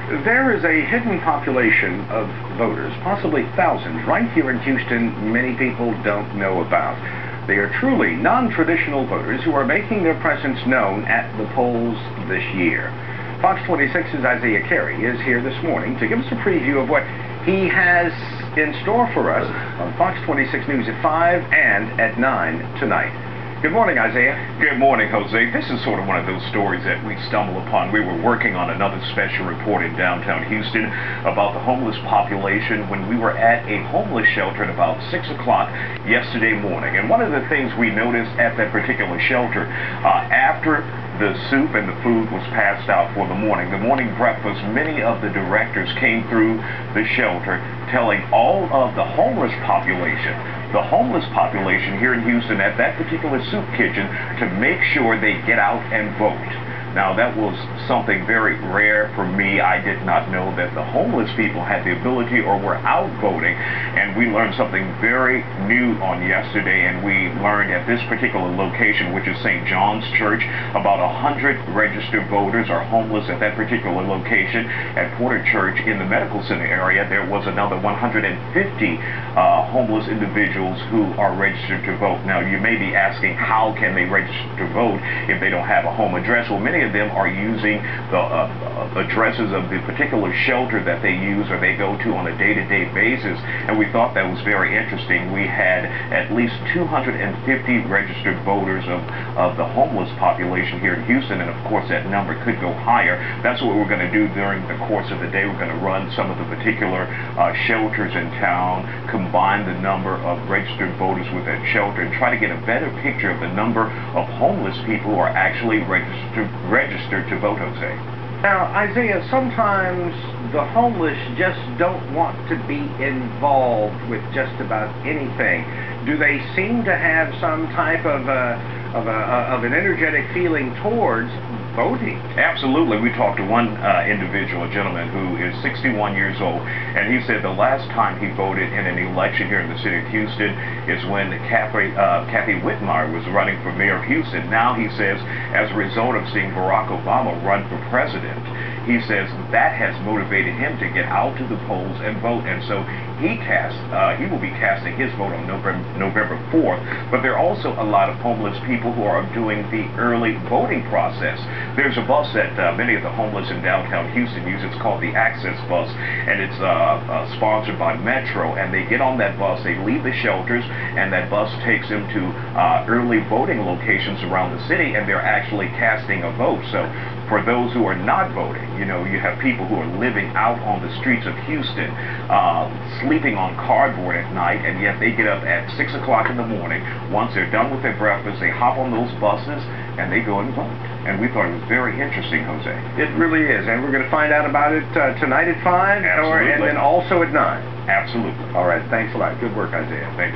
There is a hidden population of voters, possibly thousands, right here in Houston, many people don't know about. They are truly non-traditional voters who are making their presence known at the polls this year. Fox 26's Isiah Carey is here this morning to give us a preview of what he has in store for us on Fox 26 News at 5 and at 9 tonight. Good morning, Isiah. Good morning, Jose. This is sort of one of those stories that we stumble upon. We were working on another special report in downtown Houston about the homeless population when we were at a homeless shelter at about 6 o'clock yesterday morning. And one of the things we noticed at that particular shelter, after the soup and the food was passed out for the morning breakfast, many of the directors came through the shelter telling all of the homeless population here in Houston at that particular soup kitchen to make sure they get out and vote. Now, that was something very rare for me. I did not know that the homeless people had the ability or were out voting, and we learned something very new on yesterday, and we learned at this particular location, which is St. John's Church, about 100 registered voters are homeless at that particular location. At Porter Church in the medical center area, there was another 150 homeless individuals who are registered to vote. Now, you may be asking, how can they register to vote if they don't have a home address? Well, many of them are using the addresses of the particular shelter that they use or they go to on a day-to-day basis, and we thought that was very interesting. We had at least 250 registered voters of the homeless population here in Houston, and of course that number could go higher. That's what we're going to do during the course of the day. We're going to run some of the particular shelters in town, combine the number of registered voters with that shelter, and try to get a better picture of the number of homeless people who are actually registered to vote, Jose. Now, Isiah, sometimes the homeless just don't want to be involved with just about anything. Do they seem to have some type of an energetic feeling towards voting? Absolutely. We talked to one individual, a gentleman who is 61 years old, and he said the last time he voted in an election here in the city of Houston is when Kathy Whitmire was running for mayor of Houston. Now, he says, as a result of seeing Barack Obama run for president, he says that has motivated him to get out to the polls and vote, and so he will be casting his vote on November 4th. But there are also a lot of homeless people who are doing the early voting process. There's a bus that many of the homeless in downtown Houston use. It's called the Access Bus, and it's sponsored by Metro, and they get on that bus, they leave the shelters, and that bus takes them to early voting locations around the city, and they're actually casting a vote. So for those who are not voting, you know, you have people who are living out on the streets of Houston, sleeping on cardboard at night, and yet they get up at 6 o'clock in the morning. Once they're done with their breakfast, they hop on those buses, and they go and vote. And we thought it was very interesting, Jose. It really is, and we're going to find out about it tonight at 5, and then also at 9. Absolutely. All right, thanks a lot. Good work, Isiah. Thank you.